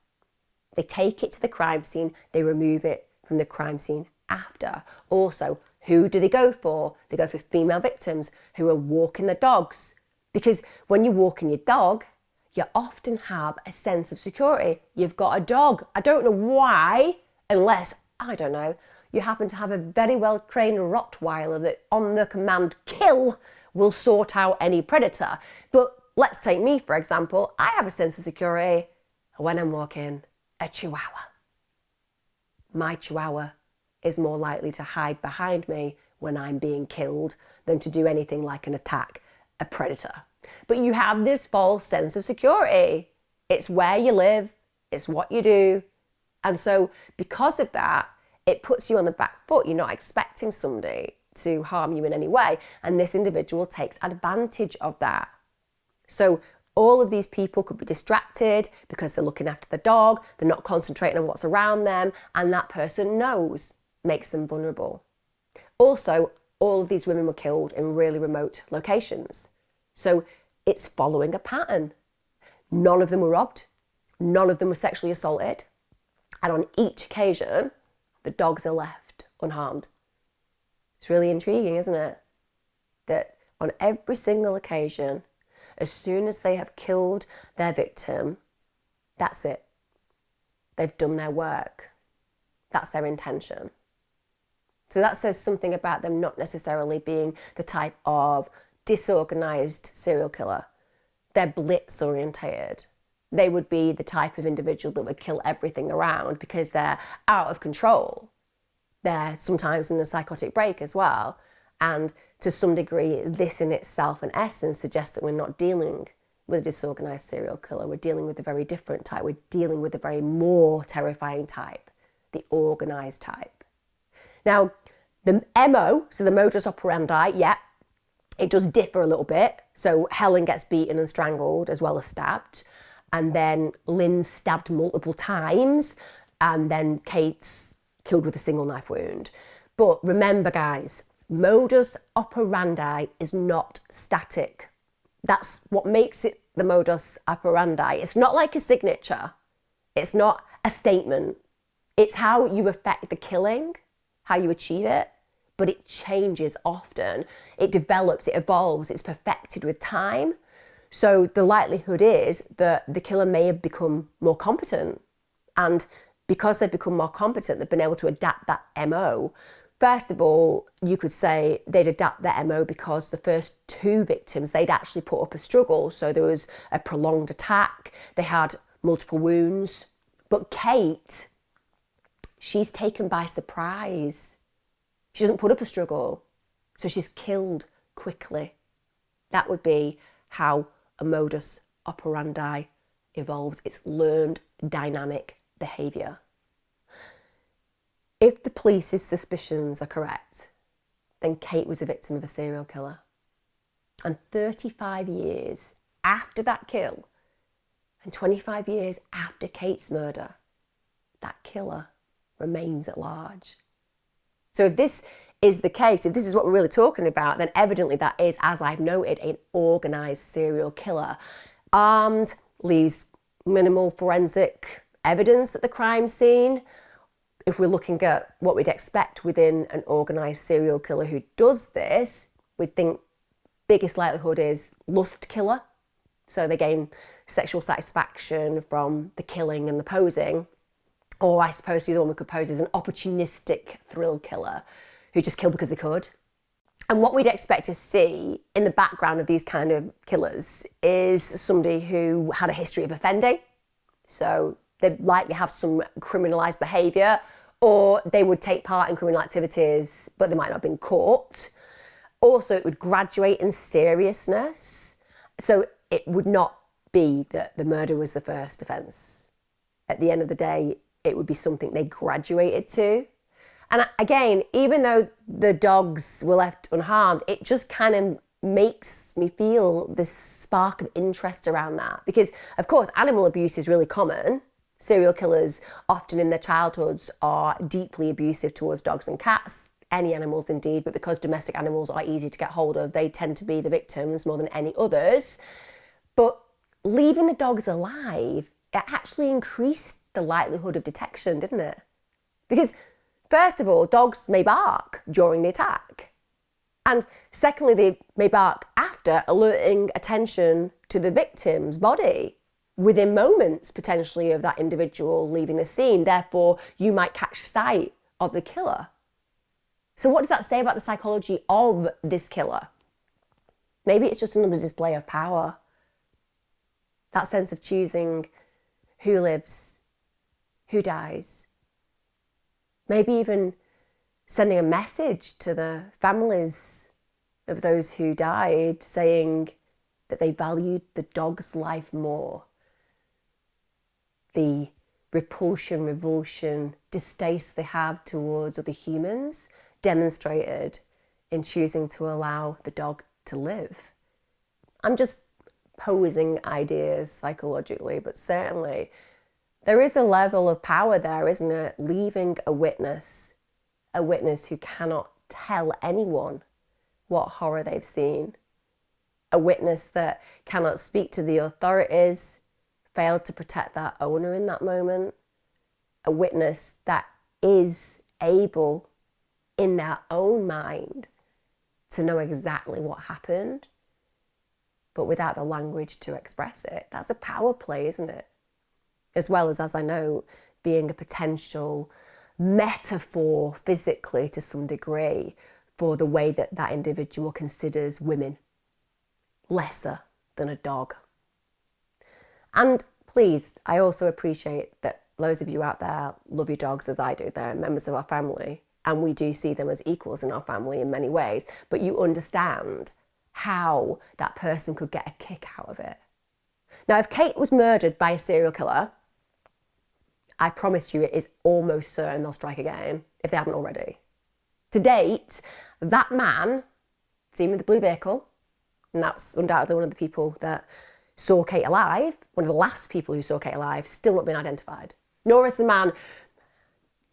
They take it to the crime scene, they remove it from the crime scene after. Also, who do they go for? They go for female victims who are walking the dogs. Because when you're walking your dog, you often have a sense of security. You've got a dog. I don't know why, unless, I don't know, you happen to have a very well-trained Rottweiler that on the command kill will sort out any predator. But let's take me, for example. I have a sense of security when I'm walking a Chihuahua. My Chihuahua is more likely to hide behind me when I'm being killed than to do anything like an attack a predator. But you have this false sense of security. It's where you live, it's what you do. And so because of that, it puts you on the back foot. You're not expecting somebody to harm you in any way. And this individual takes advantage of that. So all of these people could be distracted because they're looking after the dog, they're not concentrating on what's around them, and that person knows, makes them vulnerable. Also, all of these women were killed in really remote locations. So it's following a pattern. None of them were robbed, none of them were sexually assaulted, and on each occasion, the dogs are left unharmed. It's really intriguing, isn't it? That on every single occasion, as soon as they have killed their victim, that's it. They've done their work. That's their intention. So that says something about them not necessarily being the type of disorganized serial killer. They're blitz orientated. They would be the type of individual that would kill everything around because they're out of control. They're sometimes in a psychotic break as well. And to some degree, this in itself, in essence, suggests that we're not dealing with a disorganized serial killer. We're dealing with a very different type. We're dealing with a very more terrifying type, the organized type. Now, the MO, so the modus operandi, yeah, it does differ a little bit. So Helen gets beaten and strangled as well as stabbed. And then Lynn's stabbed multiple times. And then Kate's killed with a single knife wound. But remember, guys, modus operandi is not static. That's what makes it the modus operandi. It's not like a signature. It's not a statement. It's how you affect the killing, how you achieve it, but it changes often. It develops, it evolves, it's perfected with time. So the likelihood is that the killer may have become more competent. And because they've become more competent, they've been able to adapt that MO. First of all, you could say they'd adapt their MO because the first two victims, they'd actually put up a struggle. So there was a prolonged attack. They had multiple wounds. But Kate, she's taken by surprise. She doesn't put up a struggle. So she's killed quickly. That would be how a modus operandi evolves. It's learned dynamic behaviour. If the police's suspicions are correct, then Kate was a victim of a serial killer. And 35 years after that kill, and 25 years after Kate's murder, that killer remains at large. So if this is the case, if this is what we're really talking about, then evidently that is, as I've noted, an organised serial killer. Armed, leaves minimal forensic evidence at the crime scene. If we're looking at what we'd expect within an organised serial killer who does this, we'd think biggest likelihood is lust killer. So they gain sexual satisfaction from the killing and the posing. Or I suppose the other one we could pose is an opportunistic thrill killer who just killed because they could. And what we'd expect to see in the background of these kind of killers is somebody who had a history of offending. So they'd likely have some criminalised behaviour, or they would take part in criminal activities, but they might not have been caught. Also, it would graduate in seriousness. So it would not be that the murder was the first offence. At the end of the day, it would be something they graduated to. And again, even though the dogs were left unharmed, it just kind of makes me feel this spark of interest around that. Because, of course, animal abuse is really common. Serial killers often in their childhoods are deeply abusive towards dogs and cats, any animals indeed, but because domestic animals are easy to get hold of, they tend to be the victims more than any others. But leaving the dogs alive, it actually increased the likelihood of detection, didn't it? Because first of all, dogs may bark during the attack. And secondly, they may bark after, alerting attention to the victim's body within moments, potentially, of that individual leaving the scene. Therefore, you might catch sight of the killer. So what does that say about the psychology of this killer? Maybe it's just another display of power. That sense of choosing who lives, who dies. Maybe even sending a message to the families of those who died, saying that they valued the dog's life more. The repulsion, revulsion, distaste they have towards other humans demonstrated in choosing to allow the dog to live. I'm just opposing ideas psychologically, but certainly there is a level of power there, isn't it? Leaving a witness who cannot tell anyone what horror they've seen, a witness that cannot speak to the authorities, failed to protect that owner in that moment, a witness that is able in their own mind to know exactly what happened, but without the language to express it. That's a power play, isn't it? As well as I know, being a potential metaphor physically to some degree for the way that that individual considers women lesser than a dog. And please, I also appreciate that loads of you out there love your dogs as I do. They're members of our family, and we do see them as equals in our family in many ways, but you understand how that person could get a kick out of it. Now, if Kate was murdered by a serial killer, I promise you it is almost certain they'll strike again, if they haven't already. To date, that man, seen with the blue vehicle, and that's undoubtedly one of the people that saw Kate alive, one of the last people who saw Kate alive, still not been identified. Nor is the man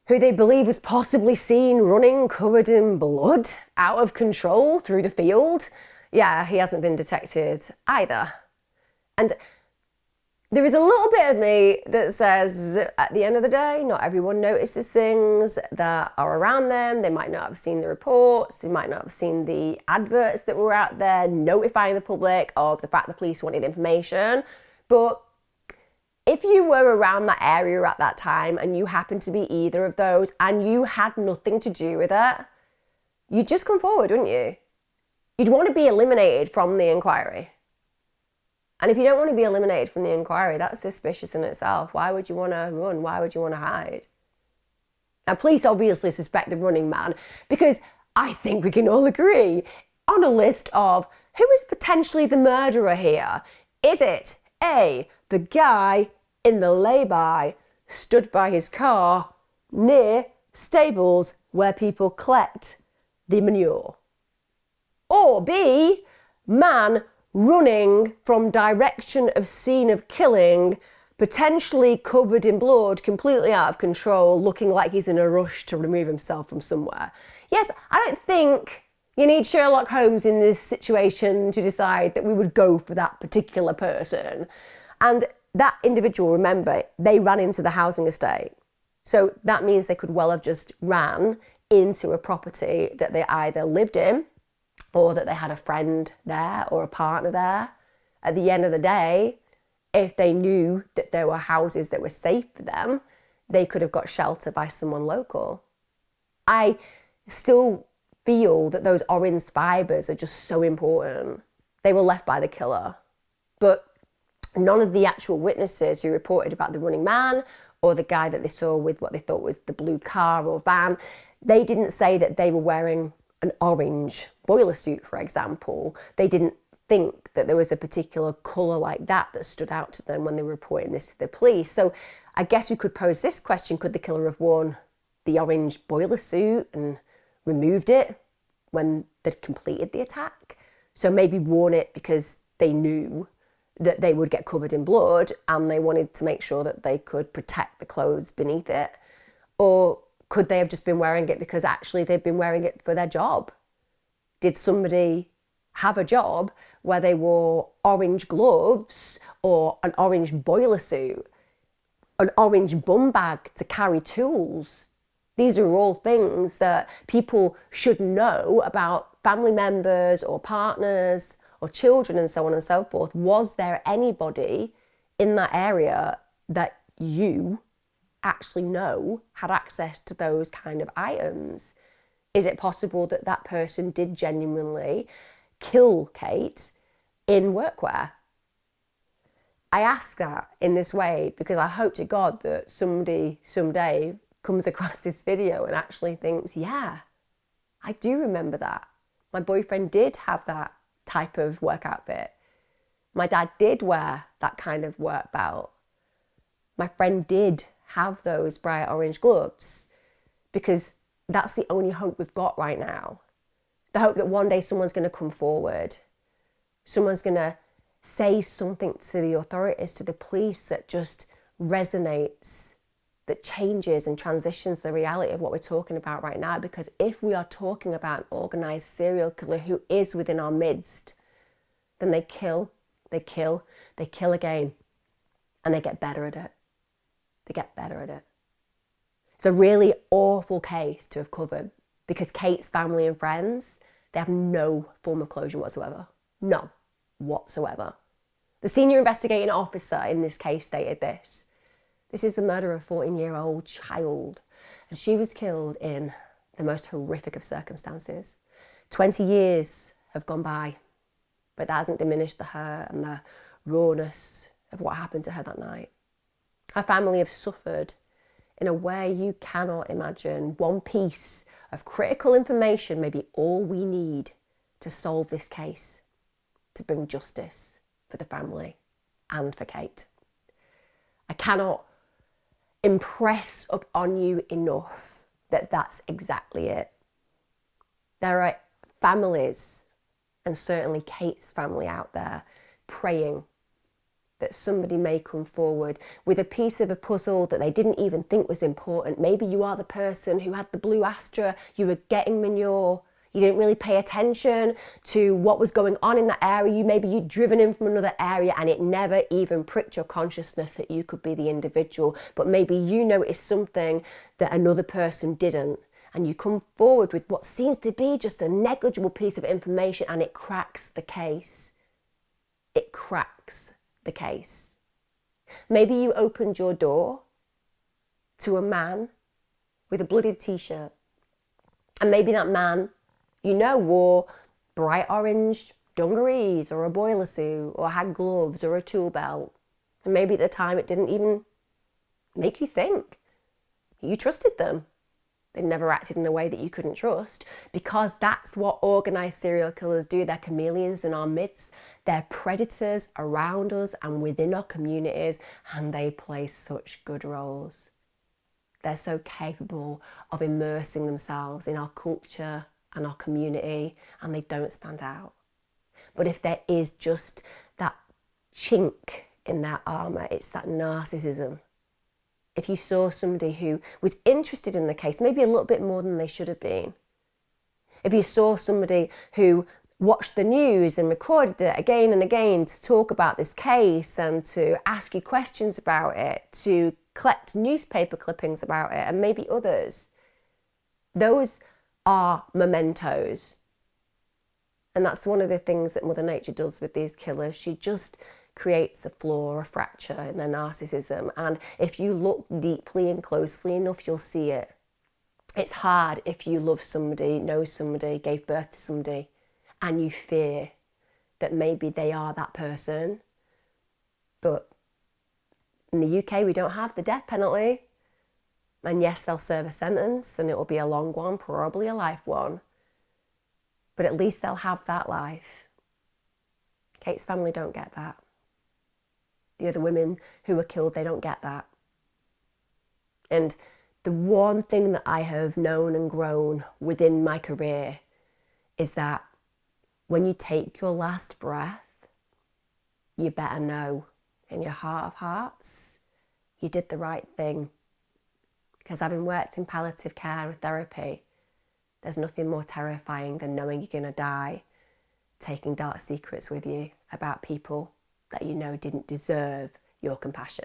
who they believe was possibly seen running covered in blood out of control through the field. Yeah, he hasn't been detected either. And there is a little bit of me that says, at the end of the day, not everyone notices things that are around them. They might not have seen the reports. They might not have seen the adverts that were out there notifying the public of the fact the police wanted information. But if you were around that area at that time and you happened to be either of those and you had nothing to do with it, you'd just come forward, wouldn't you? You'd want to be eliminated from the inquiry. And if you don't want to be eliminated from the inquiry, that's suspicious in itself. Why would you want to run? Why would you want to hide? Now, police obviously suspect the running man because I think we can all agree on a list of who is potentially the murderer here. Is it A, the guy in the lay-by stood by his car near stables where people collect the manure? Or B, man running from direction of scene of killing, potentially covered in blood, completely out of control, looking like he's in a rush to remove himself from somewhere. Yes, I don't think you need Sherlock Holmes in this situation to decide that we would go for that particular person. And that individual, remember, they ran into the housing estate. So that means they could well have just ran into a property that they either lived in or that they had a friend there or a partner there. At the end of the day, if they knew that there were houses that were safe for them, they could have got shelter by someone local. I still feel that those orange fibres are just so important. They were left by the killer. But none of the actual witnesses who reported about the running man or the guy that they saw with what they thought was the blue car or van, they didn't say that they were wearing an orange boiler suit, for example. They didn't think that there was a particular colour like that stood out to them when they were reporting this to the police. So I guess we could pose this question: could the killer have worn the orange boiler suit and removed it when they'd completed the attack? So maybe worn it because they knew that they would get covered in blood and they wanted to make sure that they could protect the clothes beneath it. Or could they have just been wearing it because actually they've been wearing it for their job? Did somebody have a job where they wore orange gloves or an orange boiler suit, an orange bum bag to carry tools? These are all things that people should know about family members or partners or children and so on and so forth. Was there anybody in that area that you actually know had access to those kind of items? Is it possible that that person did genuinely kill Kate in workwear? I ask that in this way because I hope to God that somebody someday comes across this video and actually thinks, yeah, I do remember that. My boyfriend did have that type of work outfit. My dad did wear that kind of work belt. My friend did have those bright orange gloves, because that's the only hope we've got right now. The hope that one day someone's going to come forward. Someone's going to say something to the authorities, to the police, that just resonates, that changes and transitions the reality of what we're talking about right now. Because if we are talking about an organised serial killer who is within our midst, then they kill, they kill, they kill again, and they get better at it. They get better at it. It's a really awful case to have covered, because Kate's family and friends, they have no form of closure whatsoever. None whatsoever. The senior investigating officer in this case stated this: "This is the murder of a 14-year-old child, and she was killed in the most horrific of circumstances. 20 years have gone by, but that hasn't diminished the hurt and the rawness of what happened to her that night. Her family have suffered in a way you cannot imagine. One piece of critical information may be all we need to solve this case, to bring justice for the family and for Kate." I cannot impress upon you enough that that's exactly it. There are families, and certainly Kate's family out there, praying that somebody may come forward with a piece of a puzzle that they didn't even think was important. Maybe you are the person who had the blue Astra, you were getting manure, you didn't really pay attention to what was going on in that area. Maybe you'd driven in from another area and it never even pricked your consciousness that you could be the individual. But maybe you noticed something that another person didn't, and you come forward with what seems to be just a negligible piece of information, and it cracks the case. It cracks the case. Maybe you opened your door to a man with a bloodied t-shirt, and maybe that man, you know, wore bright orange dungarees or a boiler suit, or had gloves or a tool belt, and maybe at the time it didn't even make you think. You trusted them. They never acted in a way that you couldn't trust, because that's what organised serial killers do. They're chameleons in our midst. They're predators around us and within our communities, and they play such good roles. They're so capable of immersing themselves in our culture and our community, and they don't stand out. But if there is just that chink in their armour, it's that narcissism. If you saw somebody who was interested in the case, maybe a little bit more than they should have been. If you saw somebody who watched the news and recorded it again and again to talk about this case and to ask you questions about it, to collect newspaper clippings about it, and maybe others, those are mementos. And that's one of the things that Mother Nature does with these killers. She just creates a flaw, a fracture in their narcissism. And if you look deeply and closely enough, you'll see it. It's hard if you love somebody, know somebody, gave birth to somebody, and you fear that maybe they are that person. But in the UK, we don't have the death penalty. And yes, they'll serve a sentence, and it will be a long one, probably a life one. But at least they'll have that life. Kate's family don't get that. The other women who were killed, they don't get that. And the one thing that I have known and grown within my career is that when you take your last breath, you better know in your heart of hearts, you did the right thing. Because having worked in palliative care or therapy, there's nothing more terrifying than knowing you're going to die, taking dark secrets with you about people that you know didn't deserve your compassion.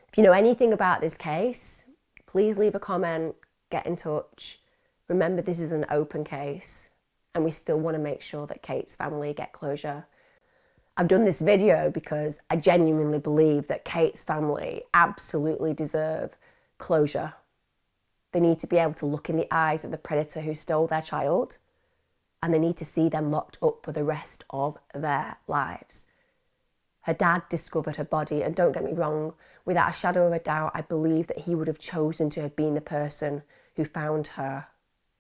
If you know anything about this case, please leave a comment, get in touch. Remember, this is an open case, and we still want to make sure that Kate's family get closure. I've done this video because I genuinely believe that Kate's family absolutely deserve closure. They need to be able to look in the eyes of the predator who stole their child, and they need to see them locked up for the rest of their lives. Her dad discovered her body, and don't get me wrong, without a shadow of a doubt, I believe that he would have chosen to have been the person who found her.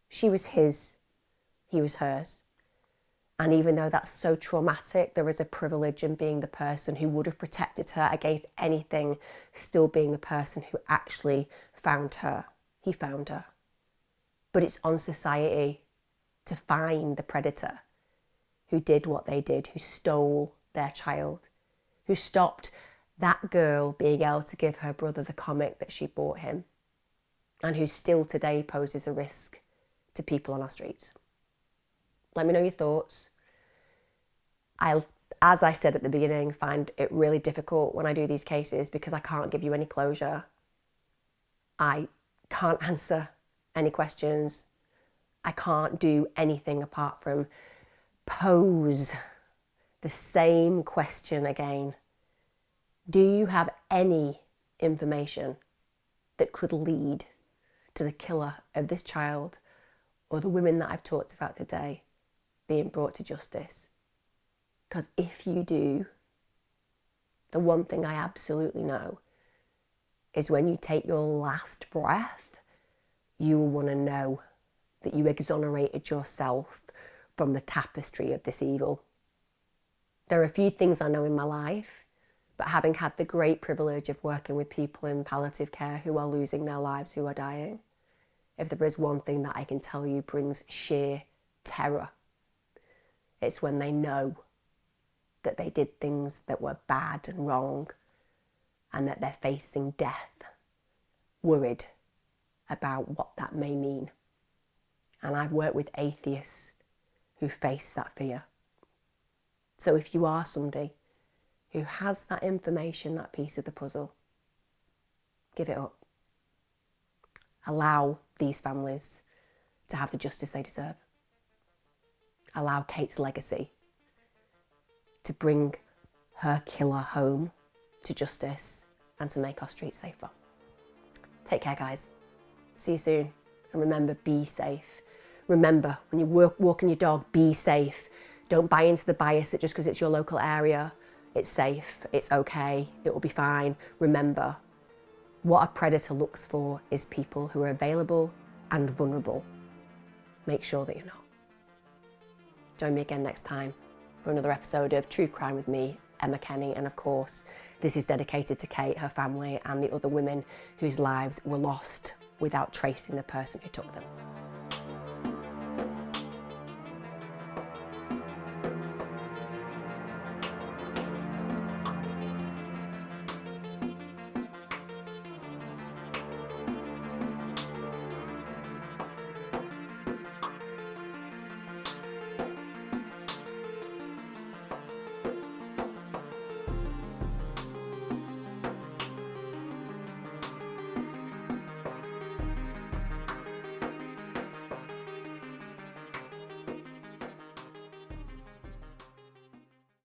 She was his, he was hers. And even though that's so traumatic, there is a privilege in being the person who would have protected her against anything, still being the person who actually found her. He found her. But it's on society to find the predator who did what they did, who stole their child, who stopped that girl being able to give her brother the comic that she bought him, and who still today poses a risk to people on our streets. Let me know your thoughts. As I said at the beginning, find it really difficult when I do these cases because I can't give you any closure. I can't answer any questions. I can't do anything apart from pose the same question again. Do you have any information that could lead to the killer of this child or the women that I've talked about today being brought to justice? Because if you do, the one thing I absolutely know is when you take your last breath, you will want to know that you exonerated yourself from the tapestry of this evil. There are a few things I know in my life, but having had the great privilege of working with people in palliative care who are losing their lives, who are dying, if there is one thing that I can tell you brings sheer terror, it's when they know that they did things that were bad and wrong and that they're facing death, worried about what that may mean. And I've worked with atheists who face that fear. So if you are somebody who has that information, that piece of the puzzle, give it up. Allow these families to have the justice they deserve. Allow Kate's legacy to bring her killer home to justice and to make our streets safer. Take care, guys. See you soon. And remember, be safe. Remember, when you walking your dog, be safe. Don't buy into the bias that just because it's your local area, it's safe, it's okay, it will be fine. Remember, what a predator looks for is people who are available and vulnerable. Make sure that you're not. Join me again next time for another episode of True Crime with me, Emma Kenny. And of course, this is dedicated to Kate, her family, and the other women whose lives were lost without tracing the person who took them.